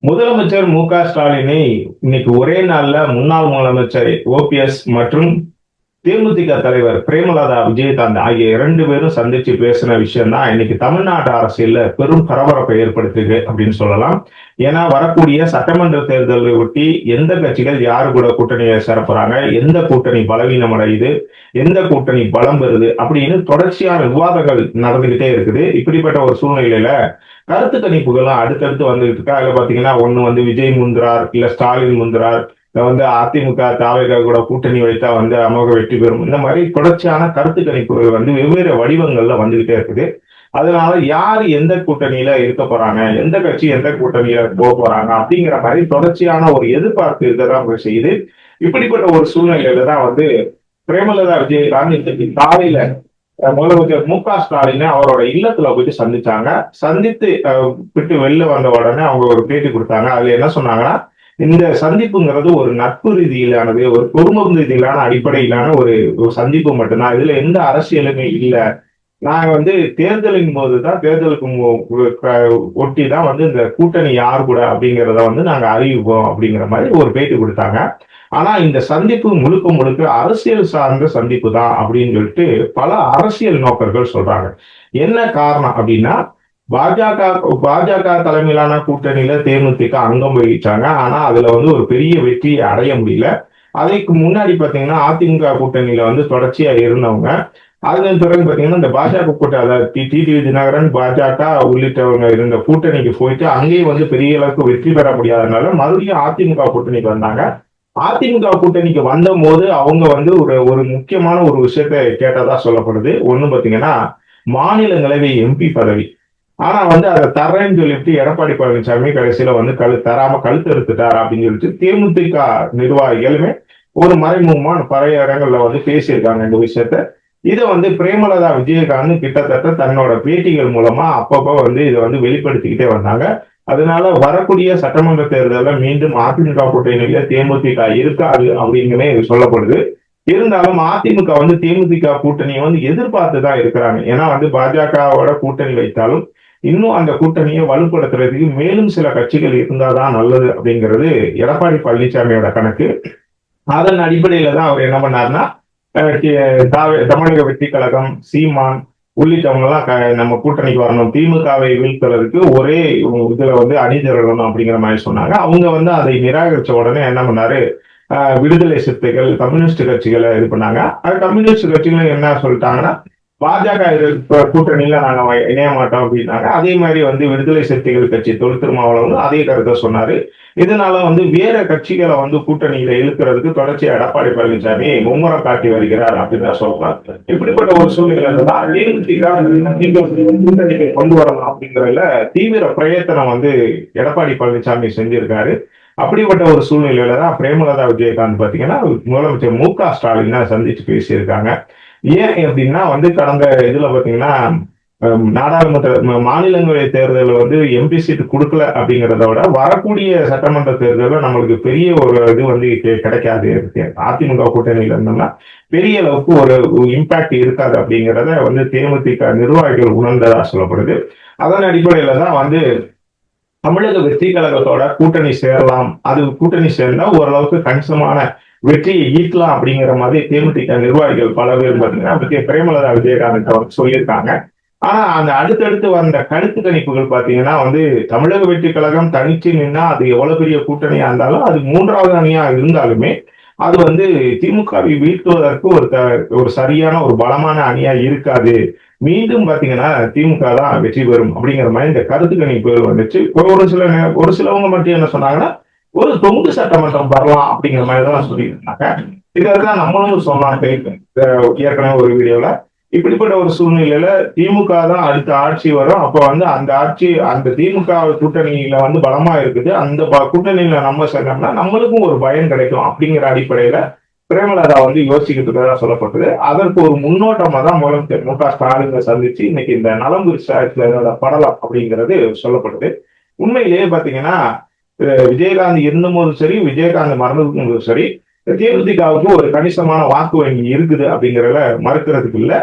முதலமைச்சர் மு.க. ஸ்டாலினை இன்னைக்கு ஒரே நாள்ல முன்னாள் முதலமைச்சர் ஓபிஎஸ் மற்றும் தேமுதிக தலைவர் பிரேமலதா விஜயகாந்த் ஆகிய 2 பேரும் சந்திச்சு பேசின விஷயம் தான் இன்னைக்கு தமிழ்நாடு அரசியல்ல பெரும் பரபரப்பை ஏற்படுத்துது அப்படின்னு சொல்லலாம். ஏன்னா வரக்கூடிய சட்டமன்ற தேர்தலை ஒட்டி எந்த கட்சிகள் யாரு கூட கூட்டணியை சேரப்போறாங்க, எந்த கூட்டணி பலவீனம் அடையுது, எந்த கூட்டணி பலம் பெறுது அப்படின்னு தொடர்ச்சியான விவாதங்கள் நடந்துகிட்டே இருக்குது. இப்படிப்பட்ட ஒரு சூழ்நிலையில கருத்து கணிப்புகள்லாம் அடுத்தடுத்து வந்துகிட்டு இருக்கு. அதுல பாத்தீங்கன்னா ஒண்ணு வந்து விஜய் முந்துறார், இல்ல ஸ்டாலின் முந்துறார், அதிமுக தாவேகா கூட கூட்டணி வைத்தா அமோக வெற்றி பெறும். இந்த மாதிரி தொடர்ச்சியான கருத்து கணிப்புகள் வெவ்வேறு வடிவங்கள்ல வந்துகிட்டே இருக்குது. அதனால யாரு எந்த கூட்டணியில இருக்க போறாங்க, எந்த கட்சி எந்த கூட்டணியில போக போறாங்க அப்படிங்கிற மாதிரி தொடர்ச்சியான ஒரு எதிர்பார்ப்பு இருக்கதான் செய்யுது. இப்படிப்பட்ட ஒரு சூழ்நிலையில தான் பிரேமலதா விஜயகாந்த் இன்றைக்கு காலையில முதலமைச்சர் மு.க. ஸ்டாலினை அவரோட இல்லத்துல போயிட்டு சந்திச்சாங்க. சந்தித்து விட்டு வெளில வந்த உடனே அவங்க ஒரு பேட்டி கொடுத்தாங்க. அதுல என்ன சொன்னாங்கன்னா, இந்த சந்திப்புங்கிறது ஒரு நட்பு ரீதியிலானது, ஒரு குடும்பம் ரீதியிலான அடிப்படையிலான ஒரு சந்திப்பு மட்டும்தான். இதுல எந்த அரசியலுமே இல்ல. நாங்க தேர்தலின் போதுதான் ஒட்டி தான் இந்த கூட்டணி யார் கூட அப்படிங்கிறத நாங்க அறிவிப்போம் அப்படிங்கிற மாதிரி ஒரு பேட்டி கொடுத்தாங்க. ஆனா இந்த சந்திப்பு முழுக்க முழுக்க அரசியல் சார்ந்த சந்திப்பு தான் அப்படின்னு சொல்லிட்டு பல அரசியல் நோக்கர்கள் சொல்றாங்க. என்ன காரணம் அப்படின்னா, பாஜக பாஜக தலைமையிலான கூட்டணியில தேமுதிக அங்கம் வகிச்சாங்க. ஆனா அதுல ஒரு பெரிய வெற்றியை அடைய முடியல. அதுக்கு முன்னாடி பாத்தீங்கன்னா அதிமுக கூட்டணியில தொடர்ச்சியா இருந்தவங்க. அதன் பிறகு பாத்தீங்கன்னா இந்த பாஜக கூட்டணி, அதாவது டிடிவி தினகரன், பாஜக உள்ளிட்டவங்க இருந்த கூட்டணிக்கு போயிட்டு அங்கேயும் பெரிய அளவுக்கு வெற்றி பெற முடியாதனால மறுபடியும் அதிமுக கூட்டணிக்கு வந்தாங்க. அதிமுக கூட்டணிக்கு வந்த போது அவங்க ஒரு முக்கியமான ஒரு விஷயத்த கேட்டதா சொல்லப்படுது. ஒண்ணு பாத்தீங்கன்னா மாநிலங்களவை எம்பி பதவி. ஆனா அதை தர்றேன்னு சொல்லிட்டு எடப்பாடி பழனிசாமி கடைசியில தராம கழுத்து எடுத்துட்டார் அப்படின்னு சொல்லிட்டு தேமுதிக நிர்வாகிகளுமே ஒரு மறைமுகமா பழைய இடங்கள்ல பேசியிருக்காங்க இந்த விஷயத்த. இதை பிரேமலதா விஜயகாந்த் கிட்டத்தட்ட தன்னோட பேட்டிகள் மூலமா அப்பப்ப இதை வெளிப்படுத்திக்கிட்டே வந்தாங்க. அதனால வரக்கூடிய சட்டமன்ற தேர்தலில் மீண்டும் அதிமுக கூட்டணியில தேமுதிக இருக்காது அப்படிங்கவே சொல்லப்படுது. இருந்தாலும் அதிமுக தேமுதிக கூட்டணியை எதிர்பார்த்துதான் இருக்கிறாங்க. ஏன்னா பாஜகவோட கூட்டணி வைத்தாலும் இன்னும் அந்த கூட்டணியை வலுப்படுத்துறதுக்கு மேலும் சில கட்சிகள் இருந்தாதான் நல்லது அப்படிங்கிறது எடப்பாடி பழனிசாமியோட கணக்கு. அதன் அடிப்படையில தான் அவர் என்ன பண்ணாருன்னா, தமிழக வெற்றி கழகம், சீமான் உள்ளிட்டவங்க எல்லாம் நம்ம கூட்டணிக்கு வரணும், திமுகவை வீழ்த்துறதுக்கு ஒரே இதுல அணிதிரளணும் அப்படிங்கிற மாதிரி சொன்னாங்க. அவங்க அதை நிராகரிச்ச உடனே என்ன பண்ணாரு, விடுதலை சிறுத்தைகள், கம்யூனிஸ்ட் கட்சிகளை இது பண்ணாங்க. அது கம்யூனிஸ்ட் கட்சிகளும் என்ன சொல்லிட்டாங்கன்னா, பாஜக கூட்டணியில நாங்க இணைய மாட்டோம் அப்படின்னாங்க. அதே மாதிரி விடுதலை சிறுத்தைகள் கட்சி தொல் திருமாவளவன் அதே கருத்தை சொன்னாரு. இதனால வேற கட்சிகளை கூட்டணியில இழுக்கிறதுக்கு தொடர்ச்சியா எடப்பாடி பழனிசாமி மும்முரம் காட்டி வருகிறார் அப்படின்னு தான் சொல்றாங்க. இப்படிப்பட்ட ஒரு சூழ்நிலை கூட்டணிக்கு கொண்டு வரலாம் அப்படிங்கறதுல தீவிர பிரயத்தனம் எடப்பாடி பழனிசாமி செஞ்சிருக்காரு. அப்படிப்பட்ட ஒரு சூழ்நிலையில தான் பிரேமலதா விஜயகாந்த் பாத்தீங்கன்னா முதலமைச்சர் மு.க. ஸ்டாலினை சந்திச்சு பேசியிருக்காங்க. ஏன் அப்படின்னா கடந்த இதுல பாத்தீங்கன்னா நாடாளுமன்ற மாநிலங்களவை தேர்தலில் எம்பி சீட் கொடுக்கல அப்படிங்கிறத விட வரக்கூடிய சட்டமன்ற தேர்தலில் நம்மளுக்கு பெரிய ஒரு இது கிடைக்காது. அதிமுக கூட்டணியில இருந்தோம்னா பெரிய அளவுக்கு ஒரு இம்பாக்ட் இருக்காது அப்படிங்கிறத தேமுதிக நிர்வாகிகள் உணர்ந்ததா சொல்லப்படுது. அதன் அடிப்படையில தான் தமிழக வெற்றி கழகத்தோட கூட்டணி சேரலாம், அது கூட்டணி சேர்ந்தா ஓரளவுக்கு கணிசமான வெற்றியை ஈட்டலாம் அப்படிங்கிற மாதிரி தேமுதிக நிர்வாகிகள் பல பேர் பாத்தீங்கன்னா பிரேமலதா விஜயகாந்த் சொல்லியிருக்காங்க. ஆனா அந்த அடுத்தடுத்து வந்த கருத்து கணிப்புகள் பாத்தீங்கன்னா தமிழக வெற்றி கழகம் தனிச்சு நின்னா அது எவ்வளவு பெரிய கூட்டணியா இருந்தாலும், அது 3வது அணியா இருந்தாலுமே அது திமுகவை வீழ்த்துவதற்கு ஒரு சரியான ஒரு பலமான அணியா இருக்காது. மீண்டும் பாத்தீங்கன்னா திமுக தான் வெற்றி பெறும் அப்படிங்கிற மாதிரி இந்த கருத்து கணிப்புகள் வந்துச்சு. ஒரு சிலவங்க மட்டும் என்ன சொன்னாங்கன்னா, ஒரு தொங்கு சட்டமன்றம் வரலாம் அப்படிங்கிற மாதிரி தான் சொல்லியிருந்தாங்க. இதான் நம்மளும் சொன்னாங்க ஏற்கனவே ஒரு வீடியோல. இப்படிப்பட்ட ஒரு சூழ்நிலையில திமுக தான் அடுத்த ஆட்சி வரும். அப்ப அந்த ஆட்சி அந்த திமுக கூட்டணியில பலமா இருக்குது. அந்த கூட்டணியில நம்ம சேர்ந்தோம்னா நம்மளுக்கும் ஒரு பயன் கிடைக்கும் அப்படிங்கிற அடிப்படையில பிரேமலதா யோசிக்கிட்டு இருக்கதா சொல்லப்பட்டது. அதற்கு ஒரு முன்னோட்டமா தான் முதலமைச்சர் மு.க. ஸ்டாலினை சந்திச்சு இன்னைக்கு இந்த நலம் விசாரித்ததோட படலாம் அப்படிங்கிறது சொல்லப்படுது. உண்மையிலேயே பாத்தீங்கன்னா விஜயகாந்த் இருந்தபோதும் சரி, விஜயகாந்த் மறந்ததுக்கும் சரி, தேமுதிகவுக்கு ஒரு கணிசமான வாக்கு வங்கி இருக்குது அப்படிங்கறத மறுக்கிறதுக்கு இல்ல.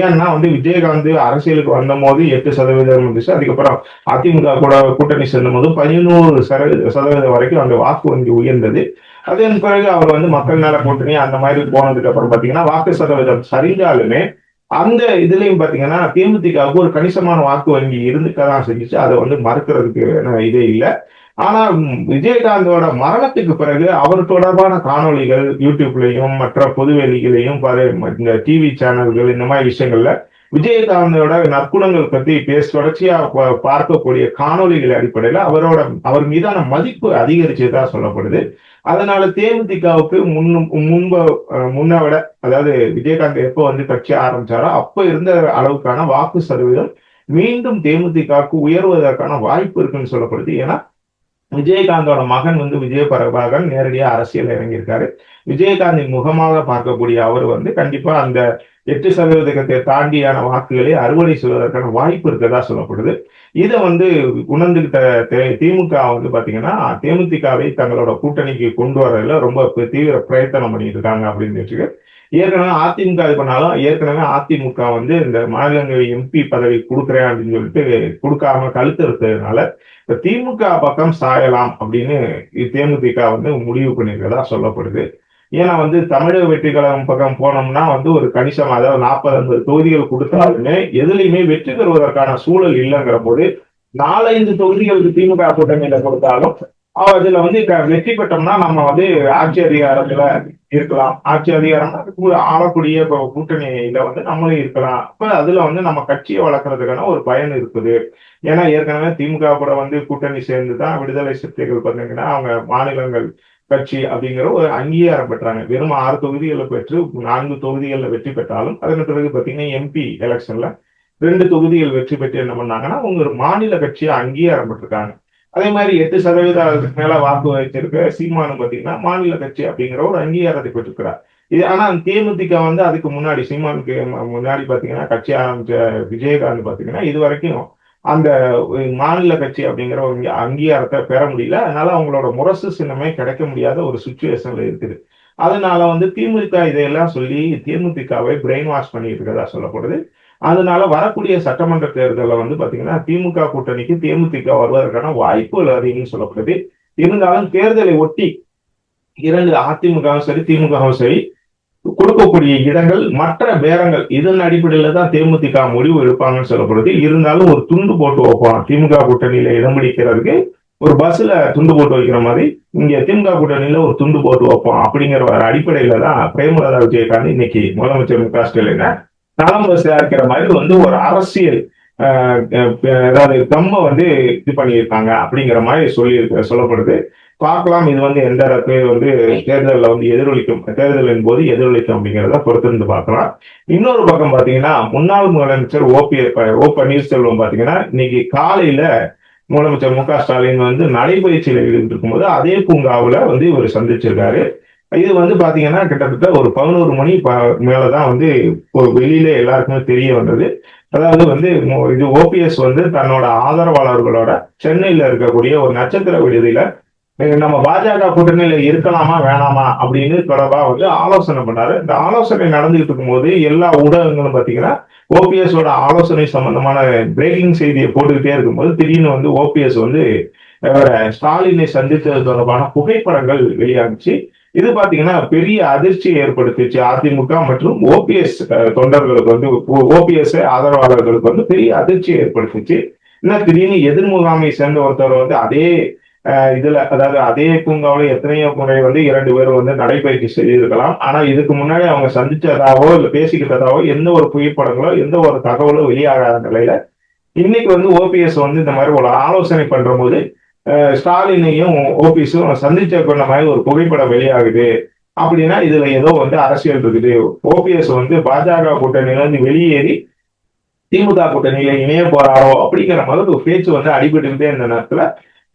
ஏன்னா விஜயகாந்த் அரசியலுக்கு வந்த போது 8% இருந்துச்சு. அதுக்கப்புறம் அதிமுக கூட கூட்டணி சேர்ந்த போது 11% வரைக்கும் அந்த வாக்கு வங்கி உயர்ந்தது. அதன் பிறகு அவர் மக்கள் நல கூட்டணி அந்த மாதிரி போனதுக்கு அப்புறம் பாத்தீங்கன்னா வாக்கு சதவீதம் சரிஞ்சாலுமே அந்த இதுலயும் பாத்தீங்கன்னா தேமுதிகவுக்கு ஒரு கணிசமான வாக்கு வங்கி இருந்துக்கதான் செஞ்சுச்சு. அதை மறுக்கிறதுக்கு இதே இல்லை. ஆனா விஜயகாந்தோட மரணத்துக்கு பிறகு அவர் தொடர்பான காணொளிகள் யூடியூப்லயும் மற்ற பொதுவெளிகளையும் இந்த டிவி சேனல்கள் இந்த மாதிரி விஷயங்கள்ல விஜயகாந்தோட நற்குணங்கள் பத்தி தொடர்ச்சியா பார்க்கக்கூடிய காணொளிகள் அடிப்படையில அவர் மீதான மதிப்பு அதிகரிச்சதா சொல்லப்படுது. அதனால தேமுதிகவுக்கு முன்ன விட, அதாவது விஜயகாந்த் எப்போ கட்சி ஆரம்பிச்சாரோ அப்ப இருந்த அளவுக்கான வாக்கு சதவீதம் மீண்டும் தேமுதிகவுக்கு உயர்வதற்கான வாய்ப்பு இருக்குன்னு சொல்லப்படுது. ஏன்னா விஜயகாந்தோட மகன் விஜய பிரபாகரன் நேரடியா அரசியல் இறங்கியிருக்காரு. விஜயகாந்தின் முகமாக பார்க்கக்கூடிய அவர் கண்டிப்பா அந்த 8% தாண்டியான வாக்குகளை அறுவடை செய்வதற்கான வாய்ப்பு இருக்கதா சொல்லப்படுது. இதை உணர்ந்துகிட்ட திமுக பாத்தீங்கன்னா தேமுதிகவை தங்களோட கூட்டணிக்கு கொண்டு வரதுல ரொம்ப தீவிர பிரயத்தனம் பண்ணிட்டு இருக்காங்க அப்படின்னு வச்சுக்க. ஏற்கனவே அதிமுக இது பண்ணாலும் ஏற்கனவே அதிமுக இந்த மாநிலங்களவை எம்பி பதவி கொடுக்குறேன் அப்படின்னு சொல்லிட்டு கொடுக்காம கழுத்து இருக்கிறதுனால இப்ப திமுக பக்கம் சாயலாம் அப்படின்னு தேமுதிக முடிவு பண்ணிருக்கதா சொல்லப்படுது. ஏன்னா தமிழக வெற்றி கழகம் பக்கம் போனோம்னா ஒரு கணிசம், அதாவது 40-50 தொகுதிகள் கொடுத்தாலுமே எதுலையுமே வெற்றி பெறுவதற்கான சூழல் இல்லைங்கிற போது 4-5 தொகுதிகளுக்கு திமுக கூட்டணியில கொடுத்தாலும் அதுல வெற்றி பெற்றோம்னா நம்ம ஆட்சி அதிகாரத்துல இருக்கலாம். ஆட்சி அதிகாரம் ஆளக்கூடிய கூட்டணியில நம்மளும் இருக்கலாம். அப்ப அதுல நம்ம கட்சியை வளர்க்கறதுக்கான ஒரு பயன் இருக்குது. ஏன்னா ஏற்கனவே திமுக கூட கூட்டணி சேர்ந்துதான் விடுதலை சிறுத்தைகள் பாத்தீங்கன்னா அவங்க மாநிலங்கள் கட்சி அப்படிங்கிற ஒரு அங்கீகாரம் பெற்றாங்க. வெறும் 6 தொகுதிகளை பெற்று 4 தொகுதிகளில் வெற்றி பெற்றாலும் அதன் பிறகு பாத்தீங்கன்னா எம்பி எலெக்ஷன்ல 2 தொகுதிகள் வெற்றி பெற்று என்ன பண்ணாங்கன்னா அவங்க ஒரு மாநில கட்சியை அங்கீகாரம் பெற்றிருக்காங்க. அதே மாதிரி 8% மேல வாக்கு வச்சிருக்க சீமானு பாத்தீங்கன்னா மாநில கட்சி அப்படிங்கிற ஒரு அங்கீகாரத்தை பெற்றிருக்கிறார். இது ஆனா தேமுதிக அதுக்கு முன்னாடி சீமானுக்கு முன்னாடி பாத்தீங்கன்னா கட்சி ஆரம்பிச்ச விஜயகாந்த் பாத்தீங்கன்னா இது வரைக்கும் அந்த மாநில கட்சி அப்படிங்கிற ஒரு அங்கீகாரத்தை பெற முடியல. அதனால அவங்களோட முரசு சின்னமே கிடைக்க முடியாத ஒரு சுச்சுவேஷன்ல இருக்குது. அதனால திமுக இதையெல்லாம் சொல்லி தேமுதிகவை பிரெயின் வாஷ் பண்ணிட்டு இருக்கதா சொல்லப்படுது. அதனால வரக்கூடிய சட்டமன்ற தேர்தலில் பாத்தீங்கன்னா திமுக கூட்டணிக்கு தேமுதிக வருவதற்கான வாய்ப்புகள் அதிகம்னு சொல்லப்படுது. இருந்தாலும் தேர்தலை ஒட்டி 2 அதிமுகவும் சரி திமுகவும் சரி கொடுக்கக்கூடிய இடங்கள் மற்ற பேரங்கள் இதன் அடிப்படையில தான் தேமுதிக முடிவு எடுப்பாங்கன்னு சொல்லப்படுது. இருந்தாலும் ஒரு துண்டு போட்டு வைப்போம் திமுக கூட்டணியில இடம் பிடிக்கிறதுக்கு, ஒரு பஸ்ல துண்டு போட்டு வைக்கிற மாதிரி இங்க திமுக கூட்டணியில ஒரு துண்டு போட்டு வைப்போம் அப்படிங்கிற ஒரு அடிப்படையில தான் பிரேமலதா விஜயகாந்த் இன்னைக்கு முதலமைச்சர் மு.க. ஸ்டாலின் நலம் விசாரிக்கிற மாதிரி ஒரு அரசியல் அதாவது கம்ம இது பண்ணியிருக்காங்க அப்படிங்கிற மாதிரி சொல்லப்படுது. பார்க்கலாம் இது எந்த இடத்துல தேர்தலில் எதிரொலிக்கும், தேர்தலின் போது எதிரொலிக்கும் அப்படிங்கிறத பொறுத்திருந்து பார்க்கலாம். இன்னொரு பக்கம் பாத்தீங்கன்னா முன்னாள் முதலமைச்சர் ஓ பன்னீர்செல்வம் பாத்தீங்கன்னா இன்னைக்கு காலையில முதலமைச்சர் மு.க. ஸ்டாலின் நடைபயிற்சியில் ஈடுபட்டு போது அதே பூங்காவுல இவர் சந்திச்சிருக்காரு. இது பாத்தீங்கன்னா கிட்டத்தட்ட ஒரு 11 மணி மேலதான் வெளியில எல்லாருக்குமே தெரிய வந்தது. அதாவது இது ஓபிஎஸ் தன்னோட ஆதரவாளர்களோட சென்னையில இருக்கக்கூடிய ஒரு நட்சத்திர விடுதியில நம்ம பாஜக கூட்டணியில இருக்கலாமா வேணாமா அப்படின்னு தொடர்பா ஆலோசனை பண்ணாரு. இந்த ஆலோசனை நடந்துகிட்டு இருக்கும்போது எல்லா ஊடகங்களும் பாத்தீங்கன்னா ஓபிஎஸோட ஆலோசனை சம்பந்தமான பிரேக்கிங் செய்தியை போட்டுக்கிட்டே இருக்கும்போது திடீர்னு ஓபிஎஸ் ஸ்டாலினை சந்தித்தது தொடர்பான புகைப்படங்கள் வெளியாகிச்சு. இது பாத்தீங்கன்னா பெரிய அதிர்ச்சியை ஏற்படுத்திச்சு அதிமுக மற்றும் ஓபிஎஸ் தொண்டர்களுக்கு ஓபிஎஸ் ஆதரவாளர்களுக்கு பெரிய அதிர்ச்சியை ஏற்படுத்திச்சு. என்ன திடீர்னு எதிர்முகாமை சேர்ந்த ஒருத்தர் அதே இதுல, அதாவது அதே பூங்காவில எத்தனையோ முறை 2 பேரும் நடைபயிற்சி செய்திருக்கலாம். ஆனா இதுக்கு முன்னாடி அவங்க சந்திச்சதாவோ இல்ல பேசிக்கிட்டதாவோ எந்த ஒரு புகைப்படங்களோ எந்த ஒரு தகவலோ வெளியாகாத நிலையில இன்னைக்கு ஓபிஎஸ் இந்த மாதிரி ஒரு ஆலோசனை பண்ற போது ஸ்டாலினையும் ஓபிஎஸும் சந்திச்ச பண்ண மாதிரி ஒரு புகைப்படம் வெளியாகுது அப்படின்னா இதுல ஏதோ அரசியல் இருக்குது. ஓபிஎஸ் பாஜக கூட்டணியில வெளியேறி திமுக கூட்டணியில இணைய போறாரோ அப்படிங்கிற மாதிரி ஒரு பேச்சு அடிபட்டுக்கிட்டே இருந்த நேரத்துல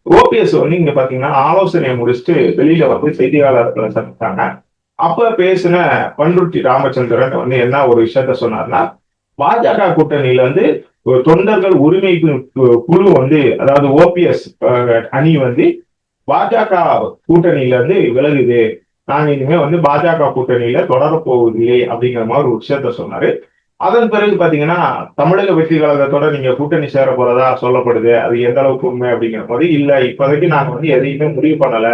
ஓபிஎஸ் இங்க பாத்தீங்கன்னா ஆலோசனையை முடிச்சுட்டு வெளியில செய்தியாளர்களை சந்தித்தாங்க. அப்ப பேசின பண்ருட்டி ராமச்சந்திரன் என்ன ஒரு விஷயத்த சொன்னார்னா, பாஜக கூட்டணியில தொண்டர்கள் உரிமை குழு அதாவது ஓபிஎஸ் அணி பாஜக கூட்டணியில விலகுது, நாங்க இனிமே வந்து பாஜக கூட்டணியில தொடரப்போவதில்லை அப்படிங்கிற மாதிரி ஒரு விஷயத்த சொன்னாரு. அதன் பிறகு பாத்தீங்கன்னா தமிழக வெற்றி கழகத்தோட நீங்க கூட்டணி சேர போறதா சொல்லப்படுது. அது எந்த அளவுக்கு உண்மை அப்படிங்கிற போது, இல்ல இப்போதைக்கு நாங்க வந்து எதையுமே முடிவு பண்ணல.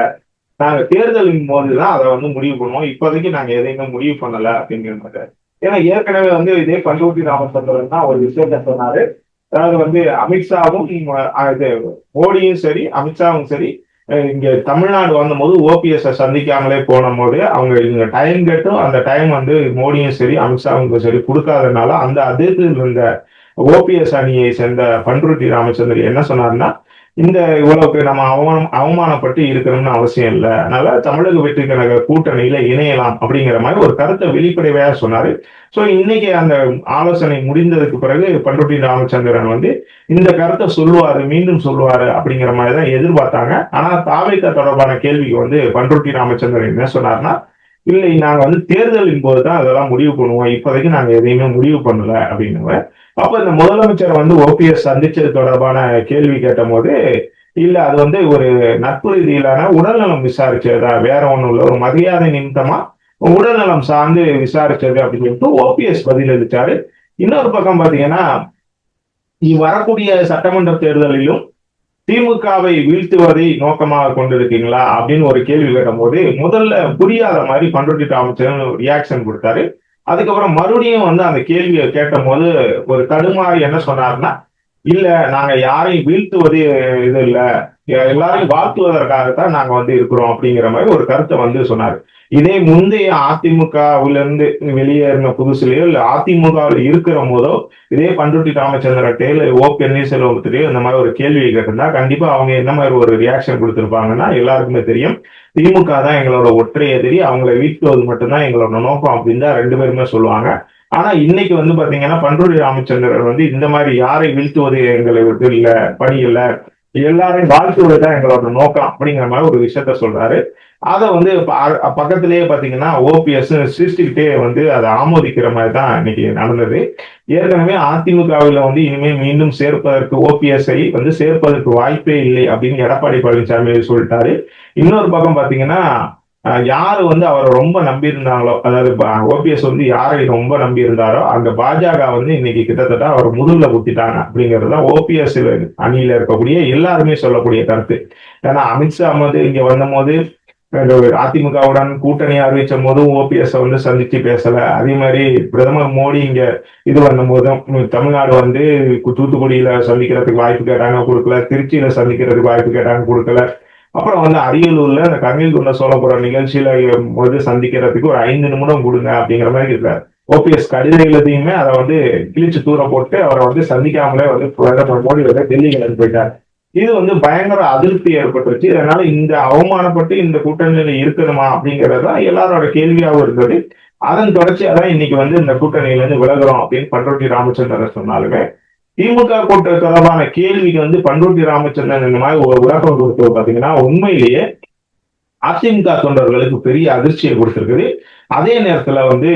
நாங்க தேர்தலின் போதுதான் அதை வந்து முடிவு பண்ணுவோம். இப்போதைக்கு நாங்க எதையுமே முடிவு பண்ணல அப்படிங்கிற மாதிரி. ஏன்னா ஏற்கனவே வந்து இதே பண்ருட்டி ராமச்சந்திரன் தான் ஒரு விஷயத்த சொன்னாரு. அதாவது வந்து அமித்ஷாவும் இது மோடியும் சரி, அமித்ஷாவும் சரி, இங்க தமிழ்நாடு வந்தபோது ஓபிஎஸ் சந்திக்காமலே போன போது அவங்க இங்க டைம் கேட்டும் அந்த டைம் வந்து மோடியும் சரி அமித்ஷாவுக்கும் சரி கொடுக்காதனால அந்த அதிர்ச்சியில் இருந்த ஓபிஎஸ் அணியை சேர்ந்த பண்ருட்டி ராமச்சந்திரன் என்ன சொன்னாருன்னா, இந்த இவ்வளவுக்கு நம்ம அவமானப்பட்டு இருக்கணும்னு அவசியம் இல்லை, அதனால தமிழக வெற்றி கழக கூட்டணியில இணையலாம் அப்படிங்கிற மாதிரி ஒரு கருத்தை வெளிப்படையா சொன்னாரு. சோ இன்னைக்கு அந்த ஆலோசனை முடிந்ததுக்கு பிறகு பண்ருட்டி ராமச்சந்திரன் வந்து இந்த கருத்தை சொல்லுவாரு, மீண்டும் சொல்லுவாரு அப்படிங்கிற மாதிரி தான் எதிர்பார்த்தாங்க. ஆனா தாவேகா தொடர்பான கேள்விக்கு வந்து பண்ருட்டி ராமச்சந்திரன் என்ன சொன்னார்னா, இல்லை நாங்க வந்து தேர்தலின் போதுதான் அதெல்லாம் முடிவு பண்ணுவோம், இப்போதைக்கு நாங்க எதையுமே முடிவு பண்ணல அப்படின்னு. அப்ப இந்த முதலமைச்சர் வந்து ஓபிஎஸ் சந்திச்சது தொடர்பான கேள்வி கேட்ட போது, இல்ல அது வந்து ஒரு நட்பு ரீதியிலான உடல்நலம் விசாரிச்சதா, வேற ஒண்ணும் இல்ல, ஒரு மரியாதை நிமித்தமா உடல்நலம் சார்ந்து விசாரிச்சது அப்படின்னு சொல்லிட்டு ஓபிஎஸ் பதில் அளிச்சாரு. இன்னொரு பக்கம் பாத்தீங்கன்னா, வரக்கூடிய சட்டமன்ற தேர்தலிலும் திமுகவை வீழ்த்துவதை நோக்கமாக கொண்டிருக்கீங்களா அப்படின்னு ஒரு கேள்வி கேட்டும் போது, முதல்ல புரியாத மாதிரி பண்ருட்டி ராமச்சந்திரன் ரியாக்ஷன் கொடுத்தாரு. அதுக்கப்புறம் மறுபடியும் வந்து அந்த கேள்வியை கேட்ட போது ஒரு தடுமாறி என்ன சொன்னாருன்னா, இல்ல நாங்க யாரையும் வீழ்த்துவது இது இல்ல, எல்லாரையும் வாழ்த்துவதற்காகத்தான் நாங்க வந்து இருக்கிறோம் அப்படிங்கிற மாதிரி ஒரு கருத்தை வந்து சொன்னாரு. இதே முந்தைய அதிமுகவில இருந்து வெளியேறின புதுசுலயோ இல்ல அதிமுகவில் இருக்கிற போதோ இதே பண்ருட்டி ராமச்சந்திரன் இல்ல ஓ பன்னீர்செல்வத்திலேயோ இந்த மாதிரி ஒரு கேள்வியை கேட்டிருந்தா கண்டிப்பா அவங்க என்ன மாதிரி ஒரு ரியாக்ஷன் கொடுத்திருப்பாங்கன்னா எல்லாருக்குமே தெரியும். திமுக தான் எங்களோட ஒற்றை எதிரி, அவங்களை வீழ்த்துவது மட்டும்தான் எங்களோட நோக்கம் அப்படின்னு தான் ரெண்டு பேருமே சொல்லுவாங்க. ஆனா இன்னைக்கு வந்து பாத்தீங்கன்னா பண்ருட்டி ராமச்சந்திரன் வந்து இந்த மாதிரி யாரை வீழ்த்துவது எங்களுக்கு இல்ல, பணி இல்ல, எல்லாரையும் வாழ்த்துவதுதான் எங்களோட நோக்கம் அப்படிங்கிற மாதிரி ஒரு விஷயத்த சொல்றாரு. அதை வந்து பக்கத்திலேயே பாத்தீங்கன்னா ஓபிஎஸ் சிரிச்சுக்கிட்டே வந்து அதை ஆமோதிக்கிற மாதிரி தான் இன்னைக்கு நடந்தது. ஏற்கனவே அதிமுகவில் வந்து இனிமே மீண்டும் சேர்ப்பதற்கு ஓபிஎஸ்ஐ வந்து சேர்ப்பதற்கு வாய்ப்பே இல்லை அப்படின்னு எடப்பாடி பழனிசாமி சொல்லிட்டாரு. இன்னொரு பக்கம் பாத்தீங்கன்னா யாரு வந்து அவரை ரொம்ப நம்பி இருந்தாங்களோ, அதாவது ஓபிஎஸ் வந்து யாரை ரொம்ப நம்பி இருந்தாரோ அந்த பாஜக வந்து இன்னைக்கு கிட்டத்தட்ட அவர் முதுகுல குத்திட்டாங்க அப்படிங்கிறது ஓபிஎஸ் அணியில இருக்கக்கூடிய எல்லாருமே சொல்லக்கூடிய கருத்து. ஏன்னா அமித்ஷா வந்து இங்க வந்த போது அதிமுகவுடன் கூட்டணி அறிவிச்ச போதும் ஓபிஎஸ் வந்து சந்திச்சு பேசல. அதே மாதிரி பிரதமர் மோடி இங்க இது பண்ணும் போதும் தமிழ்நாடு வந்து தூத்துக்குடியில சந்திக்கிறதுக்கு வாய்ப்பு கேட்டாங்க, கொடுக்கல. திருச்சியில சந்திக்கிறதுக்கு வாய்ப்பு கேட்டாங்க, கொடுக்கல. அப்புறம் வந்து அரியலூர்ல அந்த கண்ணில் கொண்ட சோழபுரம் நிகழ்ச்சியில வந்து சந்திக்கிறதுக்கு ஒரு 5 நிமிடம் கொடுங்க அப்படிங்கிற மாதிரி இருக்காரு. ஓபிஎஸ் கடித எழுதியுமே அதை வந்து கிழிச்சு தூர போட்டு அவரை வந்து சந்திக்காமலே வந்து பிரதமர் மோடி வந்து டெல்லிக்கு அனுப்பி போயிட்டார். இது வந்து பயங்கர அதிருப்தி ஏற்பட்டுருச்சு. அதனால இந்த அவமானப்பட்டு இந்த கூட்டணியில இருக்கணுமா அப்படிங்கறதுதான் எல்லாரோட கேள்வியாகவும் இருந்தது. அதன் தொடர்ச்சியா தான் இன்னைக்கு வந்து இந்த கூட்டணியில இருந்து விலகுறோம் அப்படின்னு பண்ருட்டி ராமச்சந்திரன் சொன்னாலுமே, திமுக கூட்டணி தொடர்பான கேள்விக்கு வந்து பண்ருட்டி ராமச்சந்திரன் இந்த மாதிரி ஒரு விளக்கம் கொடுத்தது பாத்தீங்கன்னா உண்மையிலேயே அதிமுக தொண்டர்களுக்கு பெரிய அதிர்ச்சியை கொடுத்திருக்குது. அதே நேரத்துல வந்து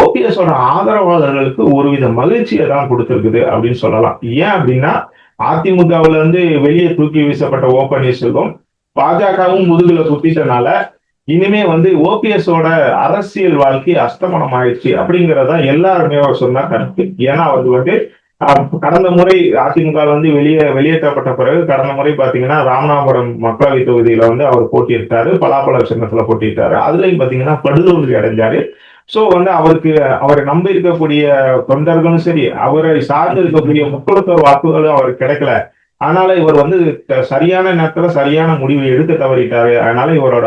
ஓபிஎஸோட ஆதரவாளர்களுக்கு ஒருவித மகிழ்ச்சியை தான் கொடுத்திருக்குது அப்படின்னு சொல்லலாம். ஏன் அப்படின்னா அதிமுகவுல இருந்து வெளியே தூக்கி வீசப்பட்ட ஓ பன்னீர்செல்வம் பாஜகவும் முதுகுல குத்திட்டனால இனிமே வந்து ஓபிஎஸோட அரசியல் வாழ்க்கை அஸ்தமனம் ஆயிடுச்சு அப்படிங்கறத எல்லாருமே சொன்ன கருத்து. ஏன்னா வந்து கடந்த முறை அதிமுக வந்து வெளியேற்றப்பட்ட பிறகு கடந்த முறை பாத்தீங்கன்னா ராமநாதபுரம் மக்களவை தொகுதியில வந்து அவர் போட்டியிட்டாரு, பலாப்பழ சின்னத்துல போட்டியிட்டாரு. அதுலயும் பாத்தீங்கன்னா படுதோல்வி அடைஞ்சாரு. சோ வந்து அவரை நம்பி இருக்கக்கூடிய தொண்டர்களும் சரி, அவரை சார்ந்து இருக்கக்கூடிய முக்கியத்துவ வாக்குகளும் அவருக்கு கிடைக்கல. அதனால இவர் வந்து சரியான நேரத்துல சரியான முடிவை எடுக்க தவறிட்டாரு. அதனால இவரோட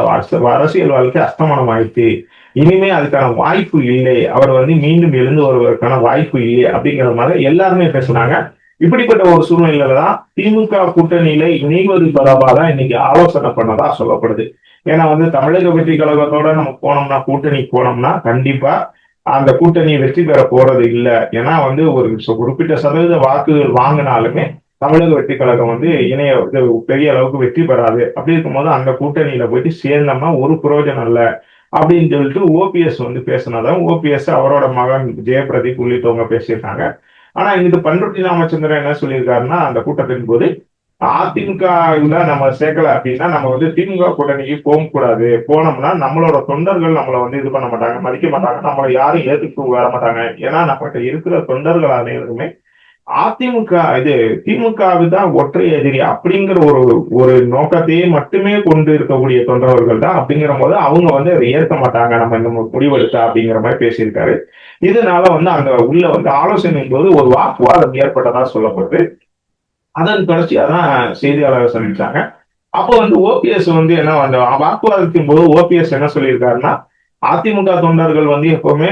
அரசியல் வாழ்க்கை அஸ்தமனம் ஆயிடுச்சு, இனிமே அதுக்கான வாய்ப்பு இல்லை, அவர் வந்து மீண்டும் எழுந்து வருவதற்கான வாய்ப்பு இல்லை அப்படிங்கிற மாதிரி எல்லாருமே பேசுனாங்க. இப்படிப்பட்ட ஒரு சூழ்நிலையில தான் திமுக கூட்டணியில இணைவது தொடர்பாக தான் இன்னைக்கு ஆலோசனை பண்ணதா சொல்லப்படுது. ஏன்னா வந்து தமிழக வெற்றி கழகத்தோட நம்ம போனோம்னா, கூட்டணி போனோம்னா கண்டிப்பா அந்த கூட்டணி வெற்றி பெற போறது இல்லை. ஏன்னா வந்து ஒரு குறிப்பிட்ட சதவீத வாக்குகள் வாங்கினாலுமே தமிழக வெற்றி கழகம் வந்து பெரிய அளவுக்கு வெற்றி பெறாது. அப்படி இருக்கும்போது அந்த கூட்டணியில போயிட்டு சேர்ந்தோம்னா ஒரு பிரயோஜனம் இல்லை அப்படின்னு சொல்லிட்டு ஓபிஎஸ் வந்து பேசினாதான் ஓபிஎஸ் அவரோட மகன் ஜெயபிரதீப் உள்ளிட்டவங்க பேசியிருக்காங்க. ஆனா இங்கிட்டு பண்ருட்டி ராமச்சந்திரன் என்ன சொல்லியிருக்காருன்னா, அந்த கூட்டத்தின் போது அதிமுக நம்ம சேர்க்கல அப்படின்னா நம்ம வந்து திமுக கூட்டணிக்கு போக கூடாது. போனோம்னா நம்மளோட தொண்டர்கள் நம்மளை வந்து இது பண்ண மாட்டாங்க, மதிக்க மாட்டாங்க, நம்மளை யாரும் ஏத்துக்கு வர மாட்டாங்க. ஏன்னா நம்மகிட்ட இருக்கிற தொண்டர்கள் அனைவருமே அதிமுக இது திமுகவுக்கு தான் ஒற்றை எதிரி அப்படிங்கிற ஒரு ஒரு நோக்கத்தையே மட்டுமே கொண்டு இருக்கக்கூடிய தொண்டர்கள் தான். அப்படிங்கிற போது அவங்க வந்து அதை ஏற்க மாட்டாங்க நம்ம இந்த முடிவெடுத்தா அப்படிங்கிற மாதிரி பேசியிருக்காரு. இதனால வந்து அங்க உள்ள வந்து ஆலோசனையின் போது ஒரு வாக்குவாதம் ஏற்பட்டதா சொல்லப்படுது. அதன் தொடர்ச்சியா தான் செய்தியாளர் சந்திச்சாங்க. அப்போ வந்து ஓபிஎஸ் வந்து என்ன அந்த வாக்குவாதத்தின் போது ஓபிஎஸ் என்ன சொல்லியிருக்காருன்னா, அதிமுக தொண்டர்கள் வந்து எப்பவுமே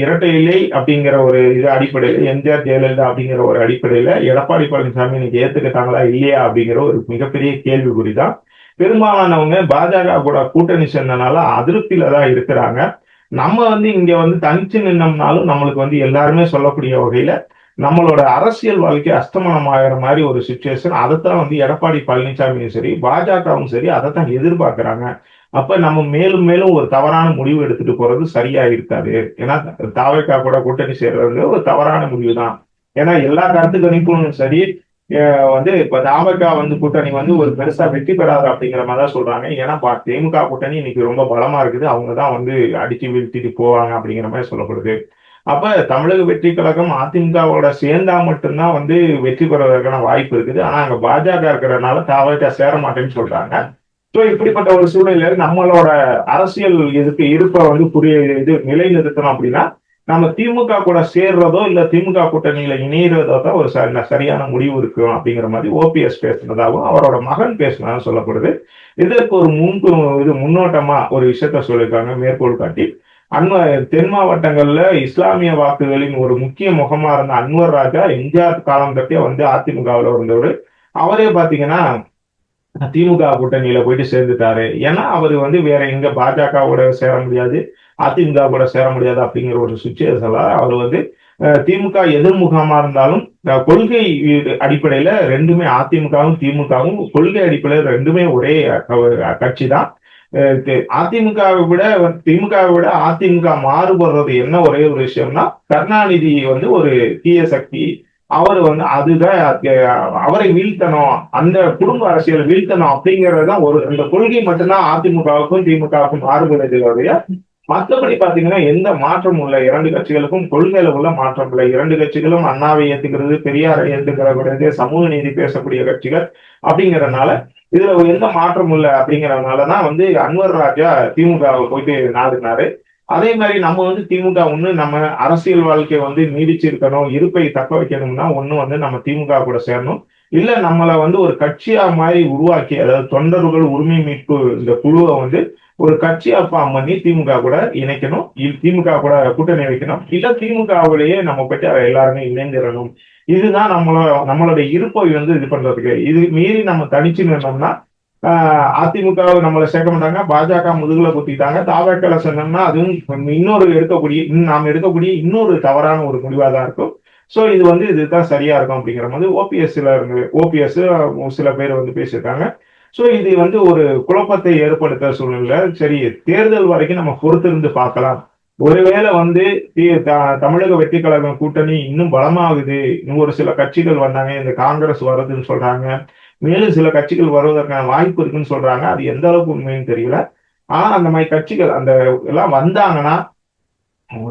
இரட்டை இலை அப்படிங்கிற ஒரு இது அடிப்படையில எம்ஜிஆர் ஜெயலலிதா அப்படிங்கிற ஒரு அடிப்படையில எடப்பாடி பழனிசாமி இன்னைக்கு ஏத்துக்கிட்டாங்களா இல்லையா அப்படிங்கிற ஒரு மிகப்பெரிய கேள்விக்குறி தான். பெரும்பாலானவங்க பாஜக கூட கூட்டணி சேர்ந்தனால அதிருப்தியில தான் இருக்கிறாங்க. நம்ம வந்து இங்க வந்து தனிச்சு நின்னோம்னாலும் நம்மளுக்கு வந்து எல்லாருமே சொல்லக்கூடிய வகையில நம்மளோட அரசியல் வாழ்க்கை அஸ்தமனம் ஆகிற மாதிரி ஒரு சுச்சுவேஷன். அதைத்தான் வந்து எடப்பாடி பழனிசாமியும் சரி பாஜகவும் சரி அதைத்தான் எதிர்பார்க்கிறாங்க. அப்ப நம்ம மேலும் மேலும் ஒரு தவறான முடிவு எடுத்துட்டு போறது சரியா இருக்காது. ஏன்னா தாவேகா கூட கூட்டணி சேர்றது ஒரு தவறான முடிவு தான். ஏன்னா எல்லா கருத்து கணிப்பும் சரி வந்து இப்ப தாவேகா வந்து கூட்டணி வந்து ஒரு பெருசா வெற்றி பெறாது அப்படிங்கிற மாதிரி தான் சொல்றாங்க. ஏன்னா திமுக கூட்டணி இன்னைக்கு ரொம்ப பலமா இருக்குது, அவங்கதான் வந்து அடிச்சு வீழ்த்திட்டு போவாங்க அப்படிங்கிற மாதிரி சொல்லப்படுது. அப்ப தமிழக வெற்றி கழகம் அதிமுகவோட சேர்ந்தா மட்டும்தான் வந்து வெற்றி பெறுவதற்கான வாய்ப்பு இருக்குது. ஆனா அங்க பாஜக இருக்கிறதுனால தாவேகா சேர மாட்டேன்னு சொல்றாங்க. சோ இப்படிப்பட்ட ஒரு சூழ்நிலையில நம்மளோட அரசியல் இதுக்கு இருப்ப வந்து இது நிலைநிறுத்தணும் அப்படின்னா நம்ம திமுக கூட சேர்றதோ இல்ல திமுக கூட்டணியில இணையறதோ தான் ஒரு சரியான முடிவு இருக்கும் அப்படிங்கிற மாதிரி ஓபிஎஸ் பேசுனதாகவும் அவரோட மகன் பேசினதாக சொல்லப்படுது. இதற்கு ஒரு இது முன்னோட்டமா ஒரு விஷயத்த சொல்லியிருக்காங்க மேற்கோள் காட்டி. தென் மாவட்டங்கள்ல இஸ்லாமிய வாக்குகளின் ஒரு முக்கிய முகமா இருந்த அன்வர் ராஜா எம்ஜிஆர் காலம் கட்டிய வந்து அதிமுகவில் இருந்தவர். அவரே பாத்தீங்கன்னா திமுக கூட்டணியில போயிட்டு சேர்ந்துட்டாரு. ஏன்னா அவர் வந்து வேற எங்க பாஜகவோட சேர முடியாது, அதிமுக கூட சேர முடியாது அப்படிங்கிற ஒரு சுச்சுவேஷன்ல அவர் வந்து திமுக எதிர்முகமா இருந்தாலும் கொள்கை அடிப்படையில ரெண்டுமே அதிமுகவும் திமுகவும் கொள்கை அடிப்படையில் ரெண்டுமே ஒரே கட்சி தான். அதிமுகவை விட திமுகவை விட அதிமுக மாறுபடுறது என்ன ஒரே ஒரு விஷயம்னா கருணாநிதி வந்து ஒரு தீய சக்தி, அவர் வந்து அதுதான் அவரை வீழ்த்தணும், அந்த குடும்ப அரசியல் வீழ்த்தணும் அப்படிங்கறதுதான் ஒரு இந்த கொள்கை மட்டும்தான் அதிமுகவுக்கும் திமுகவுக்கும் மாறுபடுறதுடைய. மற்றபடி பாத்தீங்கன்னா எந்த மாற்றமும் இல்லை, இரண்டு கட்சிகளுக்கும் கொள்கையில உள்ள மாற்றம் இல்லை. இரண்டு கட்சிகளும் அண்ணாவை ஏத்துக்கிறது, பெரியாரை ஏத்துக்கிறது, சமூக நீதி பேசக்கூடிய கட்சிகள் அப்படிங்கறதுனால இதுல எந்த மாற்றமும் இல்லை. அப்படிங்கறதுனாலதான் வந்து அன்வர் ராஜா திமுகவை போயிட்டு நாடுனாரு. அதே மாதிரி நம்ம வந்து திமுக ஒண்ணு நம்ம அரசியல் வாழ்க்கையை வந்து நீடிச்சிருக்கணும், இருப்பை தக்க வைக்கணும்னா ஒண்ணு வந்து நம்ம திமுக கூட சேரணும், இல்ல நம்மளை வந்து ஒரு கட்சியா மாதிரி உருவாக்கி அதாவது தொண்டர்கள் உரிமை மீட்பு இந்த குழுவை வந்து ஒரு கட்சியா ஃபார்ம் பண்ணி திமுக கூட இணைக்கணும், திமுக கூட கூட்டணி வைக்கணும், இல்ல திமுகவிலேயே நம்ம போயிட்டு எல்லாருமே இணைந்திடணும். இதுதான் நம்மளுடைய இருப்பை வந்து இது பண்றதுக்கு. இது மீறி நம்ம தனிச்சு நின்னோம்னா அதிமுக நம்மளை சேர்க்க மாட்டாங்க, பாஜக முதுகுல குத்திட்டாங்க, தாவேக்கால சொன்னோம்னா அதுவும் நாம் எடுக்கக்கூடிய இன்னொரு தவறான ஒரு முடிவா தான் இருக்கும். சோ இது வந்து இதுதான் சரியா இருக்கும் அப்படிங்கிற மாதிரி ஓபிஎஸ் சில பேர் வந்து பேசியிருக்காங்க. சோ இது வந்து ஒரு குழப்பத்தை ஏற்படுத்த சூழ்நிலை. சரி, தேர்தல் வரைக்கும் நம்ம பொறுத்திருந்து பார்க்கலாம். ஒருவேளை வந்து தமிழக வெற்றி கழகம் கூட்டணி இன்னும் பலமாகுது, இன்னும் ஒரு சில கட்சிகள் வந்தாங்க, இந்த காங்கிரஸ் வருதுன்னு சொல்றாங்க, மேலும் சில கட்சிகள் வருவதற்கான வாய்ப்பு இருக்குன்னு சொல்றாங்க. அது எந்த அளவுக்கு உண்மைன்னு தெரியல. ஆனா அந்த மாதிரி கட்சிகள் அந்த எல்லாம் வந்தாங்கன்னா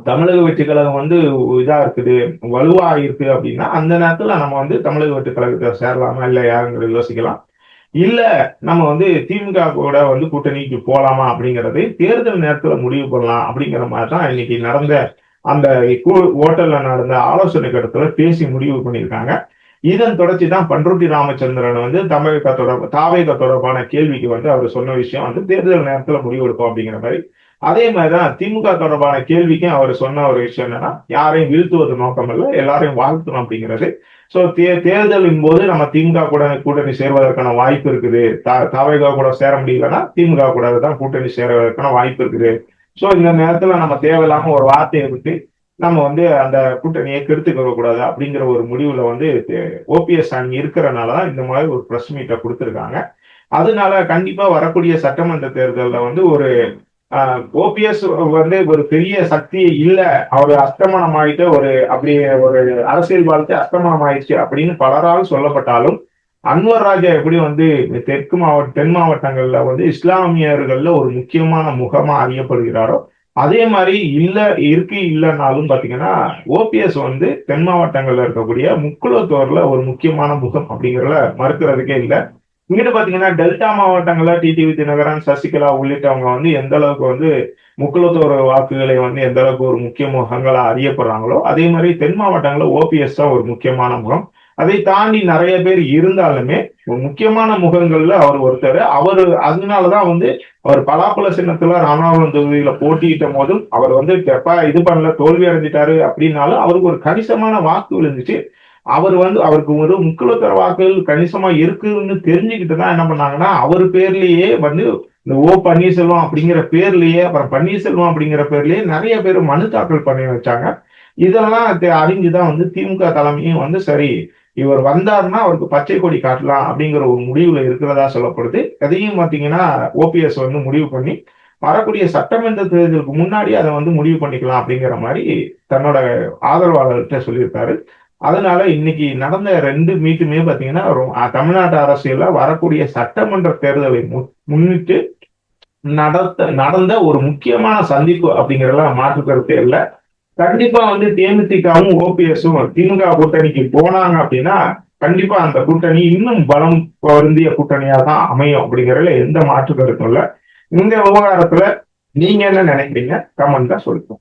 தமிழக வெற்றி கழகம் வந்து இதா இருக்குது, வலுவா இருக்கு அப்படின்னா அந்த நேரத்துல நம்ம வந்து தமிழக வெற்றி கழகத்தை சேரலாமா இல்லையாங்கிறத யோசிக்கலாம். இல்ல நம்ம வந்து திமுக கூட வந்து கூட்டணிக்கு போலாமா அப்படிங்கறது தேர்தல் நேரத்துல முடிவு பண்ணலாம் அப்படிங்கிற மாதிரிதான் இன்னைக்கு நடந்த அந்த ஓட்டல்ல நடந்த ஆலோசனை கட்டத்துல பேசி முடிவு பண்ணியிருக்காங்க. இதன் தொடர்ச்சி தான் பண்ருட்டி ராமச்சந்திரன் வந்து தாவேகா தொடர்பான கேள்விக்கு வந்து அவர் சொன்ன விஷயம் வந்து தேர்தல் நேரத்துல முடிவெடுப்போம் அப்படிங்கிற மாதிரி. அதே மாதிரிதான் திமுக தொடர்பான கேள்விக்கும் அவர் சொன்ன ஒரு விஷயம் என்னன்னா யாரையும் வீழ்த்துவது நோக்கம் இல்லை, எல்லாரையும் வாழ்த்தணும் அப்படிங்கிறது. சோ தேர்தலின் போது நம்ம திமுக கூட கூட்டணி சேர்வதற்கான வாய்ப்பு இருக்குது, தாவேகா கூட சேர முடியலன்னா திமுக கூட தான் கூட்டணி சேர்வதற்கான வாய்ப்பு இருக்குது. சோ இந்த நேரத்துல நம்ம தேவையில்லாம ஒரு வார்த்தையை விட்டு நம்ம வந்து அந்த கூட்டணியை கெடுத்துக்க கூடாது அப்படிங்கிற ஒரு முடிவுல வந்து ஓபிஎஸ் அணி இருக்கிறனாலதான் இந்த மாதிரி ஒரு பிரஸ் மீட்டை கொடுத்திருக்காங்க. அதனால கண்டிப்பா வரக்கூடிய சட்டமன்ற தேர்தலில் வந்து ஒரு ஓபிஎஸ் வந்து ஒரு பெரிய சக்தி இல்ல, அவர் அஸ்தமனம் ஆயிட்டு ஒரு அப்படி ஒரு அரசியல் வாழ்க்கை அஸ்தமனம் ஆயிடுச்சு அப்படின்னு பலரால் சொல்லப்பட்டாலும் அன்வர் ராஜா எப்படி வந்து தென் மாவட்டங்கள்ல வந்து இஸ்லாமியர்கள்ல ஒரு முக்கியமான முகமா அறியப்படுகிறாரோ, அதே மாதிரி இல்லைன்னாலும் பாத்தீங்கன்னா ஓபிஎஸ் வந்து தென் மாவட்டங்கள்ல இருக்கக்கூடிய முக்குளத்தோர்ல ஒரு முக்கியமான முகம் அப்படிங்கிறத மறுக்கிறதுக்கே இல்லை. இங்கிட்டு பாத்தீங்கன்னா டெல்டா மாவட்டங்கள்ல டிடிவி தினகரன், சசிகலா உள்ளிட்டவங்க வந்து எந்த அளவுக்கு வந்து முக்குளத்தோர் வாக்குகளை வந்து எந்த அளவுக்கு ஒரு முக்கிய முகங்களா அறியப்படுறாங்களோ, அதே மாதிரி தென் மாவட்டங்கள்ல ஓபிஎஸ் தான் ஒரு முக்கியமான முகம். அதை தாண்டி நிறைய பேர் இருந்தாலுமே ஒரு முக்கியமான முகங்கள்ல அவர் ஒருத்தர். அதனாலதான் வந்து அவர் பலாப்பழ சின்னத்துல ராமநாதபுரம் தொகுதியில போட்டியிட்ட போதும் அவர் வந்து இது பண்ணல, தோல்வி அடைஞ்சிட்டாரு அப்படின்னாலும் அவருக்கு ஒரு கணிசமான வாக்கு விழுந்துச்சு. அவருக்கு ஒரு முக்குளத்தோர் வாக்குகள் கணிசமா இருக்குன்னு தெரிஞ்சுக்கிட்டு தான் என்ன பண்ணாங்கன்னா, அவர் பேர்லயே வந்து இந்த பன்னீர்செல்வம் அப்படிங்கிற பேர்லயே, அப்புறம் பன்னீர்செல்வம் அப்படிங்கிற பேர்லயே நிறைய பேர் மனு தாக்கல் பண்ணி வச்சாங்க. இதெல்லாம் அறிஞ்சுதான் வந்து திமுக தலைமையும் வந்து சரி, இவர் வந்தாருன்னா அவருக்கு பச்சை கொடி காட்டலாம் அப்படிங்கிற ஒரு முடிவுல இருக்கிறதா சொல்லப்படுது. அதையும் பாத்தீங்கன்னா ஓபிஎஸ் வந்து முடிவு பண்ணி வரக்கூடிய சட்டமன்ற தேர்தலுக்கு முன்னாடி அதை வந்து முடிவு பண்ணிக்கலாம் அப்படிங்கிற மாதிரி தன்னோட ஆதரவாளர்கிட்ட சொல்லியிருக்காரு. அதனால இன்னைக்கு நடந்த 2 மீட்டுமே பாத்தீங்கன்னா தமிழ்நாட்டு அரசியல்ல வரக்கூடிய சட்டமன்ற தேர்தலை முன்னிட்டு நடந்த ஒரு முக்கியமான சந்திப்பு அப்படிங்கறதுல மாற்று கருத்தே இல்லை. கண்டிப்பா வந்து தேமுதிகவும் ஓபிஎஸும் திமுக கூட்டணிக்கு போனாங்க அப்படின்னா கண்டிப்பா அந்த கூட்டணி இன்னும் பலம் பொருந்திய கூட்டணியா தான் அமையும் அப்படிங்கறதுல எந்த மாற்று கருத்தும் இல்லை. இந்த விவகாரத்துல நீங்க என்ன நினைக்கிறீங்க? கமெண்ட்ல சொல்லுங்க.